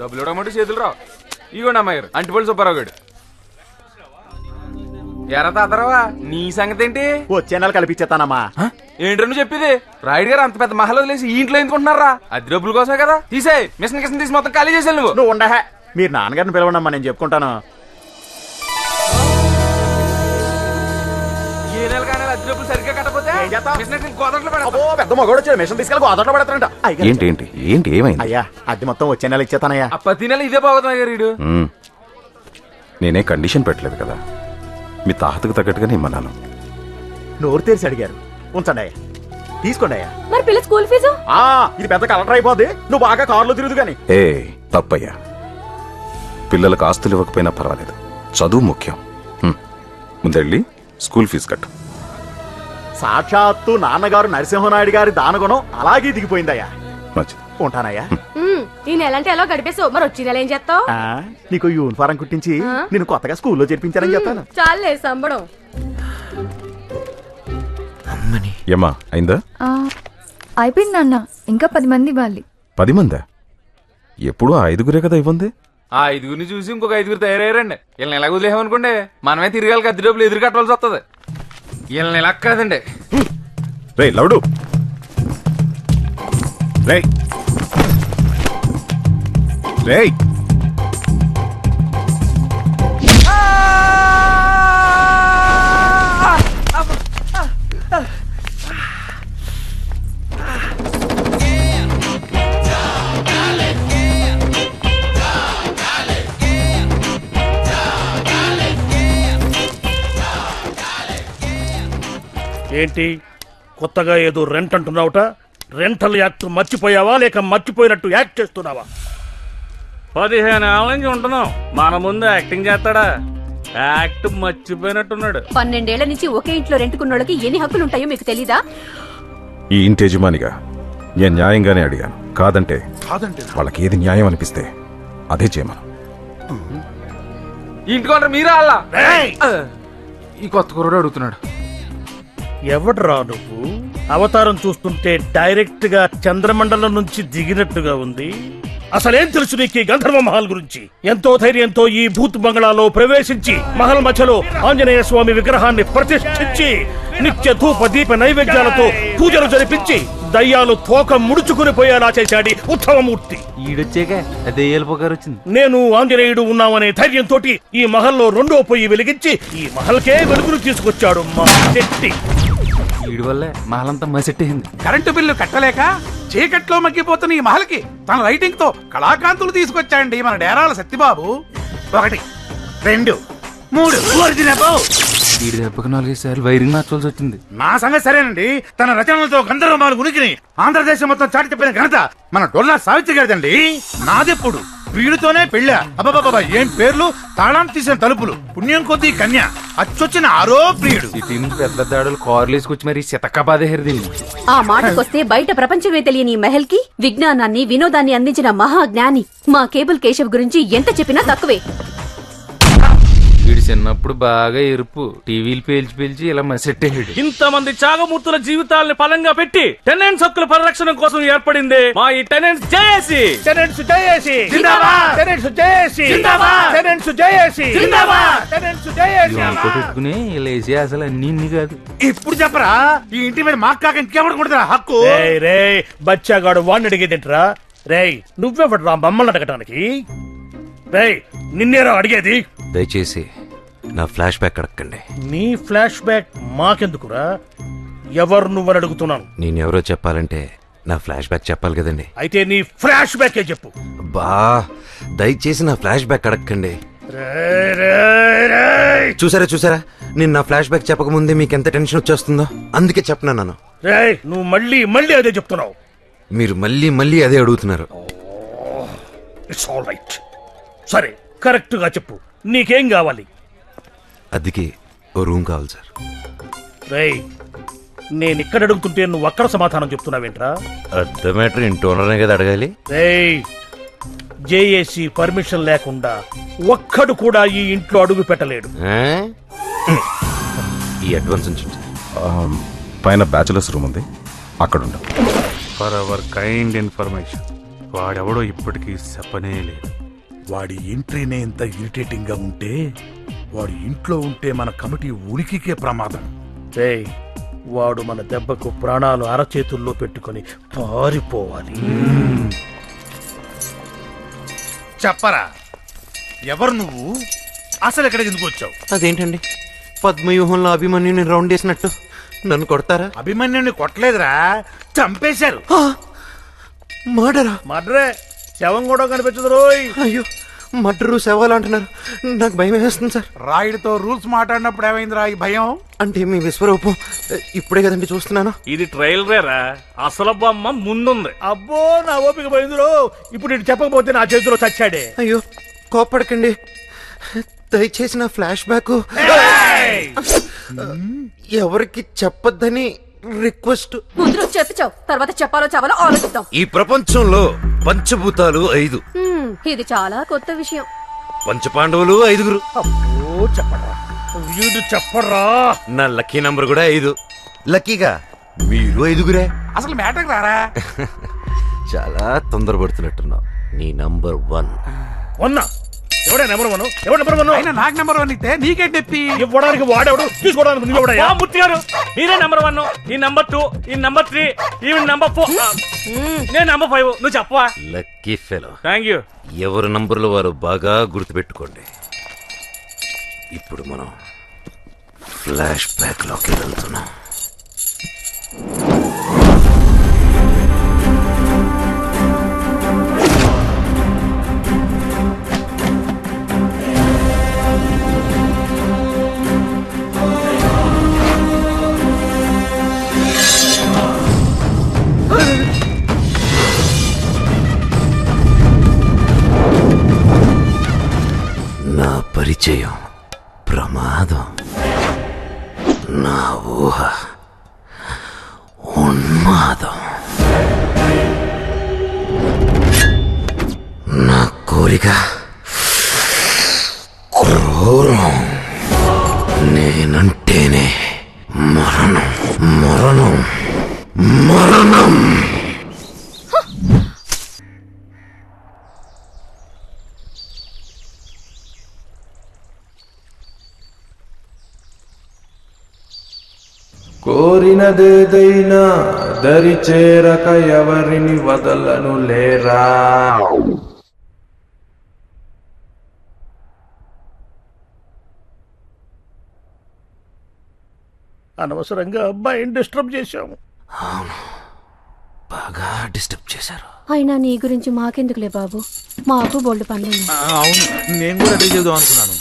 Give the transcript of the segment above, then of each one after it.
డబ్బులు ఇవ్వడం చేతులు రావు. ఇగోండి అమ్మాయి గారు, అంటిపల్లి సుబ్బారావు గారు. ఎరా తాతరావా, నీ సంగతి ఏంటి? వచ్చే నెల కల్పించేస్తానమ్మా. ఏంటో నువ్వు చెప్పేది? రాయుడు గారు అంత పెద్ద మహల్ వదిలేసి ఈ ఇంట్లో ఎందుకుంటున్నారా? అది డబ్బుల కోసమే కదా. తీసేయ్, మిషన్ తీసి మొత్తం ఖాళీ చేసాను. నువ్వు ఉండహే, మీరు నాన్నగారిని పిలవండమ్మా, నేను చెప్పుకుంటాను. ఏ నెల కానీ అద్దె డబ్బులు సరిగ్గా కట్టకపోతే పెద్ద మగోడు వచ్చాడు, మిషన్ తీసుకెళ్ళి గోదాట్లో పెడతారంట. ఏంటి ఏంటి ఏంటి ఏమైంది? అయ్యా అద్దె మొత్తం వచ్చే నెల ఇచ్చేతానయ్యా. ప్రతి నెల ఇదే బాగుతుంది గారు. వీడు నేనే కండిషన్ పెట్టలేదు కదా, మీ తాహతకు తగ్గట్టుగానే ఇమ్మన్నాను. నోరు తెరిచి అడిగారు, ఉంచండి అయ్యా, తీసుకోండి అయ్యా. మరి పిల్ల స్కూల్ ఫీజు? ఇది పెద్ద కలెక్టర్ అయిపోద్ది, నువ్వు బాగా కారులో తిరుగుదు గాని. ఏ తప్పయ్యా, పిల్లలకు ఆస్తులు ఇవ్వకపోయినా పర్వాలేదు, చదువు ముఖ్యం. ముందెళ్ళి స్కూల్ ఫీజు కట్టు. సాక్షాత్తు నాన్నగారు నరసింహనాయుడు గారి దానగుణం అలాగే దిగిపోయిందయ్యా. మంచిది, ఉంటానయ్యా. ఈ నెల అంటే ఎలా గడిపేసావు, మరి వచ్చి నెల ఏం చేస్తావు? నీకు యూనిఫారం కుట్టించి నేను కొత్తగా స్కూల్లో చేర్పించానని చెప్తాను. చాలే సంబడం. ఏమ్మా అయిందా? అయిపోయింది అన్న, ఇంకా 10 మంది ఇవ్వాలి. 10 మందా? ఎప్పుడు 5గురే కదా ఇవ్వండి. ఆ 5గురిని చూసి ఇంకొక 5గురు తయారయ్యారండి. వీళ్ళని ఎలా వదిలేమనుకోండి, మనమే తిరగాలి, అద్దె డబ్బులు ఎదురు కట్టవలసి వస్తుంది. వీళ్ళని ఎలా కాదండి. రే లవుడు, రే రే ఏంటి కొత్తగా ఏదో రెంట్ అంటున్నావుట? రెంటల్ యాక్ట్ మర్చిపోయావా లేక మర్చిపోయినట్టు యాక్ట్ చేస్తున్నావా? 15 ఏళ్ళ నుంచి ఉంటున్నాం, మన ముందు యాక్టింగ్ చేస్తాడా? యాక్ట్ మర్చిపోయినట్టున్నాడు. 12 ఏళ్ల నుంచి ఒకే ఇంట్లో రెంటుకున్నోళ్ళకి ఎన్ని హక్కులు ఉంటాయో మీకు తెలీదా? ఈ ఇంటి యజమానిగా నేను న్యాయంగానే అడిగాను, కాదంటే వాళ్ళకి ఏది న్యాయం అనిపిస్తే అదే చేయమను. ఇంటికొంటారు మీరా? అలా ఈ కొత్త కుర్రాడు అడుగుతున్నాడు. ఎవడ్రా నువ్వు? అవతారం చూస్తుంటే డైరెక్ట్ గా చంద్రమండలం నుంచి దిగినట్టుగా ఉంది. అసలేం తెలుసు నీకు ఈ గంధర్వ మహల్ గురించి? ఎంతో ధైర్యంతో ఈ భూత్ బంగ్లాలో ప్రవేశించి మహల్ మధ్యలో ఆంజనేయ స్వామి విగ్రహాన్ని ప్రతిష్ఠించి నిత్య ధూప దీప నైవేద్యాలతో పూజలు జరిపించి దయ్యాలు తోక ముడుచుకుని పోయేలా చేశాడు ఉత్తమమూర్తి. ఈడొచ్చాక దెయ్యాల పొగారు వచ్చింది. నేను ఆంజనేయుడు ఉన్నామనే ధైర్యంతో ఈ మహల్లో 2వ పొయ్యి వెలిగించి ఈ మహల్కే వెలుగును తీసుకొచ్చాడు మా శెట్టి. వీడి వల్లే మహలంతా మసెట్టేసింది. కరెంటు బిల్లు కట్టలేక చీకట్లో మగ్గిపోతున్న ఈ మహల్కి తన రైటింగ్ తో కళాకాంతులు తీసుకొచ్చాయండి మన డేరాల సత్యబాబు. 1 2 3 వీడి దెబ్బకి 4 సార్లు వైరింగ్ మార్చాల్సి వచ్చింది. నా సంగతి సరేనండి. తన రచనలతో గంధర్వమాల ఉనికిని ఆంధ్రదేశం మొత్తం చాటి చెప్పిన ఘనత మన డొల్లా సావిత్రి గారిదండి. నాదెప్పుడు ప్రియుడితోనే పెళ్ళా. అబ్బాబాబా ఏం పేర్లు, తాళం తీసిన తలుపులు, పుణ్యం కొద్దీ కన్య, అచ్చొచ్చిన ఆరో ప్రియుడు. సిటీ నుంచి పెద్ద దాడులు కార్లు వేసుకొచ్చి మరి శతకబాదేహరి దీన్ని. ఆ మాటకొస్తే బయట ప్రపంచమే తెలియని ఈ మహల్ కి విజ్ఞానాన్ని వినోదాన్ని అందించిన మహా జ్ఞాని మా కేబుల్ కేశవ్ గురించి ఎంత చెప్పినా తక్కువే. వీడు చిన్నప్పుడు బాగా ఎరుపు, టీవీలు పేల్చి ఇలా మసెట్టేడు. ఇంతమంది త్యాగమూర్తుల జీవితాలని ఫలంగా పెట్టి టెనెంట్స్ హక్కుల పరిరక్షణ కోసం ఏర్పడింది మా ఈ టెనెంట్స్ జేఏసీ. టెనెంట్స్ జేఏసీ జిందాబాద్, టెనెంట్స్ జేఏసీ జిందాబాద్, టెనెంట్స్ జేఏసీ జిందాబాద్, టెనెంట్స్ జేఏసీ. పెట్టుకుని ఇలా వేసి అసలు అన్ని కాదు. ఇప్పుడు చెప్పరా, ఈ ఇంటి మీద మాకు కాక ఇంకెవడుకుంటుందా హక్కు? రే బచ్చాగాడు వాడిని అడిగేదింట్రా? రేయ్ నువ్వెవడరా మమ్మల్ని అడగటానికి? రేయ్ నిన్నేరా అడిగేది? దయచేసి నా ఫ్లాష్ బ్యాక్ అడగండి. నీ ఫ్లాష్ బ్యాక్ మాకెందుకురా? ఎవరు నువ్వని అడుగుతున్నాను. నేనెవరో చెప్పాలంటే నా ఫ్లాష్ బ్యాక్ చెప్పాలి కదండి. అయితే నీ ఫ్లాష్ బ్యాకే చెప్పు. బా దయచేసి నా ఫ్లాష్ బ్యాక్ అడగండి. చూసారా నేను నా ఫ్లాష్ బ్యాక్ చెప్పకముందే మీకు ఎంత టెన్షన్ వచ్చేస్తుందో, అందుకే చెప్పను. రేయ్ నువ్వు మళ్ళీ అదే చెప్తున్నావు. మీరు మళ్ళీ అదే అడుగుతున్నారు. It's all right. సరే కరెక్ట్ గా చెప్పు, నీకేం కావాలి? అదికి ఓ రూమ్ కావాలి సార్. రేయ్ నేను ఇక్కడ అడుగుతుంటే నువ్వు అక్కడ సమాధానం చెప్తున్నావేంట్రా? అర్థ మ్యాటర్ ఇంటి ఓనర్నే కదా అడగాలి. రేయ్ జేఏసీ పర్మిషన్ లేకుండా ఒక్కడు కూడా ఈ ఇంట్లో అడుగు పెట్టలేడు. ఈ అడ్వాన్స్ ఉంచండి. పైన బ్యాచులర్స్ రూమ్ ఉంది, అక్కడ ఉండు. ఫర్ అవర్ కైండ్ ఇన్ఫర్మేషన్ వాడెవడో ఇప్పటికీ చెప్పనే లేదు. వాడి ఎంట్రీనే ఇంత ఇరిటేటింగ్ గా ఉంటే వాడి ఇంట్లో ఉంటే మన కమిటీ ఉనికికే ప్రమాదం. రేయ్, వాడు మన దెబ్బకు ప్రాణాలు అరచేతుల్లో పెట్టుకొని పారిపోవాలి. చెప్పరా, ఎవరు నువ్వు? అసలు ఎక్కడికి ఎందుకు వచ్చావు? అదేంటండి పద్మవ్యూహంలో అభిమన్యుని రౌండ్ వేసినట్టు నన్ను కొడతారా? అభిమన్యుని కొట్టలేదురా, చంపేశారు. మర్డరా? మడ్రే, శవం కూడా కనిపించదు రోయ్. అయ్యో, మర్డరు శవాలు అంటున్నారు. నాకు భయం వేస్తుంది సార్. రాయుడితో రూల్స్ మాట్లాడినప్పుడు ఏమైందిరా ఈ భయం? అంటే మీ విశ్వరూపం ఇప్పుడే కదండి చూస్తున్నాను. ఇది ట్రైలరేరా, అసలు బొమ్మ ముందుంది. అబ్బో, నా ఓపిక పోయిందిరో. ఇప్పుడు ఇటు చెప్పకపోతే నా చేతిలో చచ్చాడే. అయ్యో కోప్పడకండి, దయచేసి నా ఫ్లాష్ బ్యాక్ ఎవరికి చెప్పొద్దని రిక్వెస్ట్. ముందు నువ్వు చెప్పిచావు, తర్వాత చెప్పాలో చావాలో ఆలోచిద్దాం. ఈ ప్రపంచంలో పంచభూతాలు 5, ఇది చాలా కొత్త విషయం. పంచపాండవులు 5. అబ్బో, చెప్పరా వీడు చెప్పరా. నా లక్కీ నంబర్ కూడా 5. లక్కీగా మీరు 5. అసలు మ్యాటర్ రారా? చాలా తొందరపడుతున్నట్టున్నావు. నీ నంబర్ 1. వన్నా ఎవడే నెంబర్ 1? ఎవడు నెంబర్ 1? అయినా నాకు నెంబర్ 1 ఇస్తే నీకేంటి నొప్పి? ఇవ్వడానికి వాడెవడు, తీసుకోవడానికి నువ్వెవడయ్యా? మూర్తి గారు, మీరే నంబర్ 1, ఈ నంబర్ 2, ఈ నంబర్ 3, ఈ నంబర్ 4, నేను నంబర్ 5. నువ్వు చెప్పవా? Lucky fellow. Thank you. ఎవరి నంబర్లు వారు బాగా గుర్తుపెట్టుకోండి. ఇప్పుడు మనం ఫ్లాష్ బ్యాక్ లోకి వెళ్తున్నాం. నా పరిచయం ప్రమాదం, నా ఊహ ఉన్మాదం, నా కోరిక క్రూరం, నేనంటేనే మరణం, మరణం, మరణం. కోరినదేదైనా దరి చేరక ఎవరిని వదలను లేరా. అనవసరంగా అబ్బాయిని డిస్టర్బ్ చేశాము. అవును, బాగా డిస్టర్బ్ చేశారు. అయినా నీ గురించి మాకెందుకులే బాబు, మాకు బోల్డ్ పనులు. అవును, నేను కూడా అదే చేద్దాం అనుకున్నాను.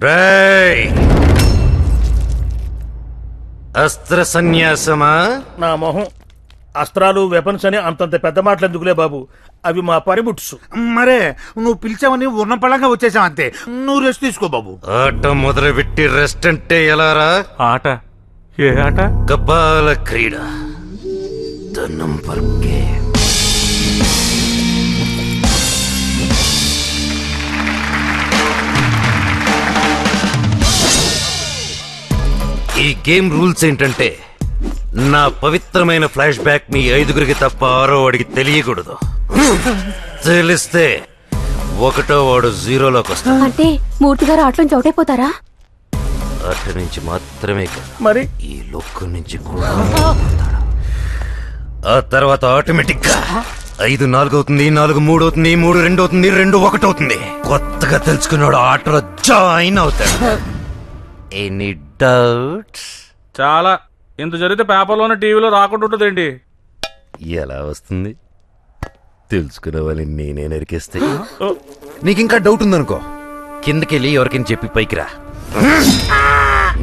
రేయ్, అస్త్ర సన్యాసమా? నా మొహం, అస్త్రాలు వెపన్స్ అని అంతంత పెద్ద మాటలు ఎందుకులే బాబు, అవి మా పనిముట్సు. మరే నువ్వు పిలిచావని ఉన్న పళ్ళంగా వచ్చేసావు అంతే. నువ్వు రెస్ట్ తీసుకో బాబు. ఆట మొదలుపెట్టి రెస్ట్ అంటే ఎలారా? ఆట? ఏ ఆట? కపాల క్రీడ, ద నంబర్ గేమ్. ఈ గేమ్ రూల్స్ ఏంటంటే, నా పవిత్రమైన ఫ్లాష్ బ్యాక్ మీ 5 తప్ప 6వ వాడికి తెలియకూడదు. తెలిస్తే 1వ వాడు 0లోకి వస్తాడు. అంటే మూర్తి గారు అట్లోంచి అవుట్ అయిపోతారా? అటు నుంచి మాత్రమే కాదు, మరి ఈ లోకం నుంచి కూడా పోతాడు. ఆ తర్వాత ఆటోమేటిక్ గా 5 4 అవుతుంది, 4 3 అవుతుంది, 3 2 అవుతుంది, 2 1 అవుతుంది. కొత్తగా తెలుసుకున్నాడు ఆటలో జాయిన్ అవుతాడు. Any doubts? చాలా. ఇంత జరిగితే పేపర్లోనే టీవీలో రాకుండా ఉంటుందేంటి? ఎలా వస్తుంది? తెలుసుకునే వాళ్ళని నేనే నరికేస్తే. నీకు ఇంకా డౌట్ ఉందనుకో, కిందకెళ్ళి ఎవరికైనా చెప్పి పైకి రా.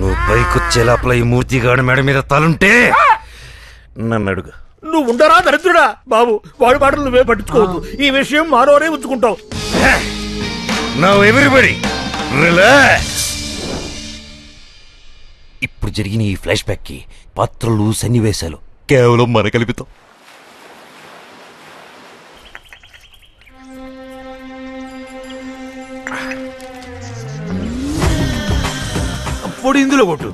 నువ్వు పైకొచ్చే లోపల ఈ మూర్తిగాడు మెడ మీద తలుంటే నన్ను అడుగు. నువ్వు ఉండరా దరిద్రుడా బాబు, వాడి మాటలు నువ్వే పట్టించుకోవద్దు. ఈ విషయం మానవరే ఉంచుకుంటావు. Now everybody relax. ఇప్పుడు జరిగిన ఈ ఫ్లాష్ బ్యాక్ కి పాత్రలు, సన్నివేశాలు కేవలం మన కల్పితం. పొడి ఇందులో కొట్టు.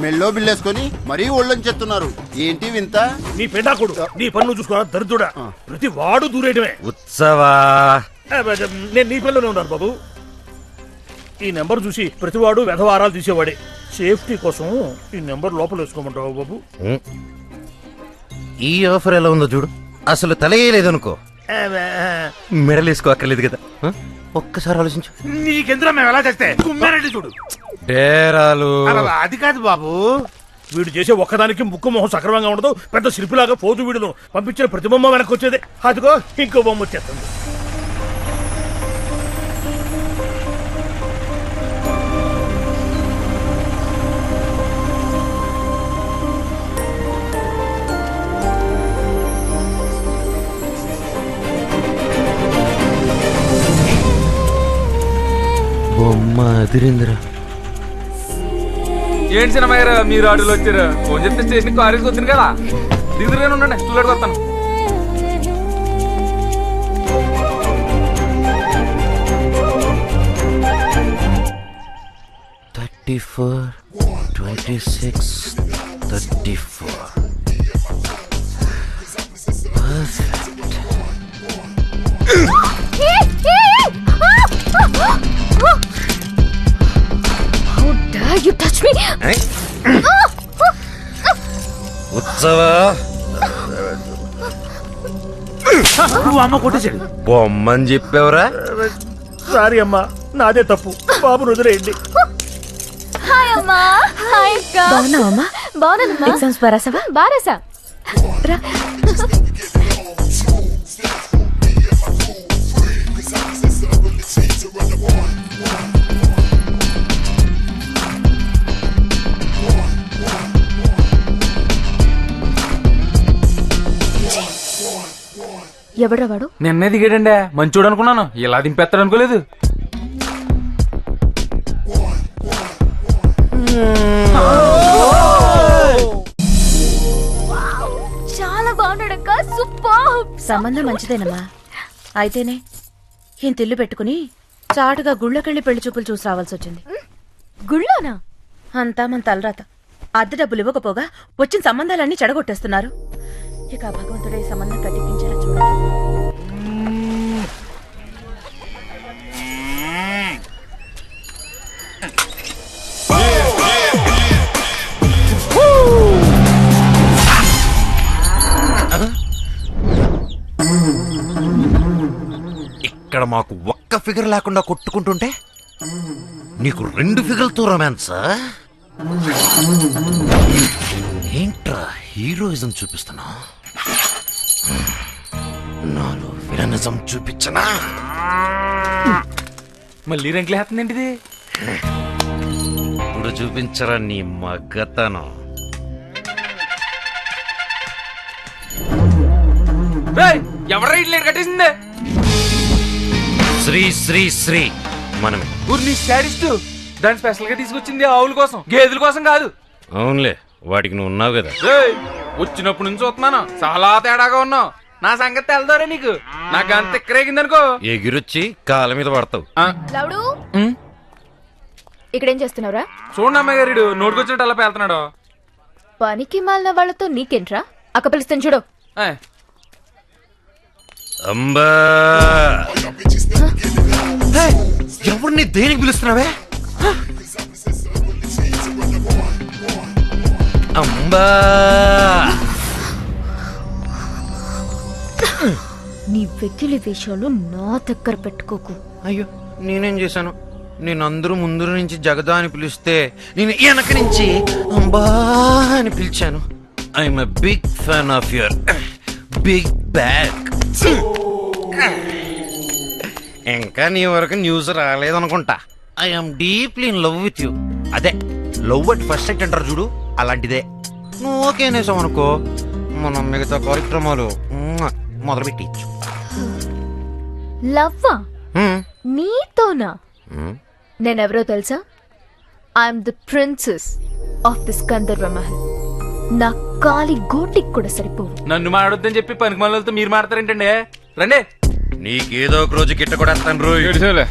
మెళ్ళో బిల్లేసుకొని మరీ ఒళ్ళని చెప్తున్నారు. ఏంటి వింత? నీ పెండాకుడు నీ పన్ను చూసుకోరా దరిద్రుడా. ప్రతి వాడు దూరేయడమే. ఉత్సవా నేను నీ పిల్లనే ఉన్నాను బాబు. ఈ నెంబర్ చూసి ప్రతివాడు వెధవారాలు తీసేవాడే. సేఫ్టీ కోసం ఈ నెంబర్ లోపల వేసుకోమంటావు బాబు. ఈ ఆఫర్ ఎలా ఉందో చూడు. అసలు తలగేయలేదనుకో మెడల్ వేసుకోక్కర్లేదు కదా. ఒక్కసారి ఆలోచించు. నీకెందులో మేము ఎలా చేస్తే కుమ్మారెడ్డి చూడు. డేరాలు అది కాదు బాబు. వీడు చేసే ఒక్కదానికి ముక్కు మొహం సక్రమంగా ఉండదు. పెద్ద శిల్పిలాగా పోతు వీడును పంపించిన ప్రతి బొమ్మ వెనక్కి వచ్చేది. అదిగో ఇంకో బొమ్మ వచ్చేస్తుంది. బొమ్మ అదిరిందిరా. ఏంటి సినిమా గారు మీరు ఆడులో వచ్చారు? ఫోన్ చెప్తే స్టేషన్ కాలేజ్కి వచ్చింది కదా. దిగురుగానే ఉండండి, స్టూలెట్కి వస్తాను. You touch me! ఉత్సవా అమ్మ కొట్టేసాడు. బొమ్మని చెప్పావురా. సారీ అమ్మా, నాదే తప్పు. బాబును వదిలేయండి. హాయ్ అమ్మా. హాయ్ అక్క. బాగున్నావమ్మా? బాగున్నానమ్మా. ఎగ్జామ్స్ బారాసావా? బారాసా. రా. ఎవడ్రా వాడు? నిన్నే దిగాడండి. మంచోడు అనుకున్నాను, ఇలా దింపేస్తాడు అనుకోలేదు. చాలా బాగున్నాడక్క. సూపర్. సంబంధం మంచిదేనమ్మా. అయితేనే ఈయన తిల్లు పెట్టుకుని చాటుగా గుళ్ళకెళ్ళి పెళ్లి చూపులు చూసి రావాల్సి వచ్చింది. గుళ్ళోనా? అంతా మన తలరాత. అద్దె డబ్బులు ఇవ్వకపోగా వచ్చిన సంబంధాలన్నీ చెడగొట్టేస్తున్నారు. ఇక ఆ భగవంతుడే ఈ సంబంధం కట్టిపించేలా చూడాలి. ఇక్కడ మాకు ఒక్క ఫిగర్ లేకుండా కొట్టుకుంటుంటే నీకు 2 ఫిగర్లతో రొమాన్సా? ఏంట్రా హీరోయిజం చూపిస్తున్నా? నాలో విలనిజం చూపించనా? మళ్ళీ రెంట్లే హేస్తుందేంటిది? ఇప్పుడు చూపించరా నీ మగ్గతనం. ఎవరు ఇట్లా కట్టేసిందే? శ్రీ శ్రీ శ్రీ మనమే. ఊరిని స్టాడిస్ట్. దాన్ని స్పెషల్ గా తీసుకొచ్చింది ఆవుల కోసం, గేదెల కోసం కాదు. అవునులే, వాటికి నువ్వు ఉన్నావు కదా. వచ్చినప్పుడు నుంచి చూస్తున్నాను, చాలా తేడాగా ఉన్నావు. నా సంగతి తెలదోరే నీకు. నాకు అంత ఎక్కరేగిందనుకో ఎగిరొచ్చి కాళ్ళ మీద పడతావు. లవుడు, ఇక్కడేం చేస్తున్నావురా? చూడండి అమ్మాయి గారు నోటుకొచ్చినట్టు అలా పేలుతున్నాడు. పనికి మాలిన వాళ్ళతో నీకేంట్రా? అక్క పిలుస్తాను చూడు. అంబా, ఎవరిని దేనికి పిలుస్తున్నావే? అంబా, నీ వెకిలి వేషాలు నా దగ్గర పెట్టుకోకు. అయ్యో, నేనేం చేశాను? నేను అందరూ ముందు నుంచి జగదా అని పిలిస్తే నేను వెనక నుంచి అంబా అని పిలిచాను. I'm a big fan of your big bag. ఇంకా నీ వరకు న్యూస్ రాలేదనుకుంటా. I'm deeply in love with you. అదే లవ్ అట్ ఫస్ట్ సైట్ అంటారు చూడు, అలాంటిదే. నువ్వు ఓకే అనేసావు అనుకో, మనం మిగతా కార్యక్రమాలు మొదలు పెట్టించు. లవ్వా? నీతోనా? నేనెవరో తెలుసా? I'm the princess of this Gandharva Mahal. నా కాలి గోటికి కూడా సరిపోవు. నన్ను మాడొద్దని చెప్పి పనికి మనలతో మీరు మాడతారేంటండి? రండి. నీకేదో ఒక రోజు గిట్ట కూడా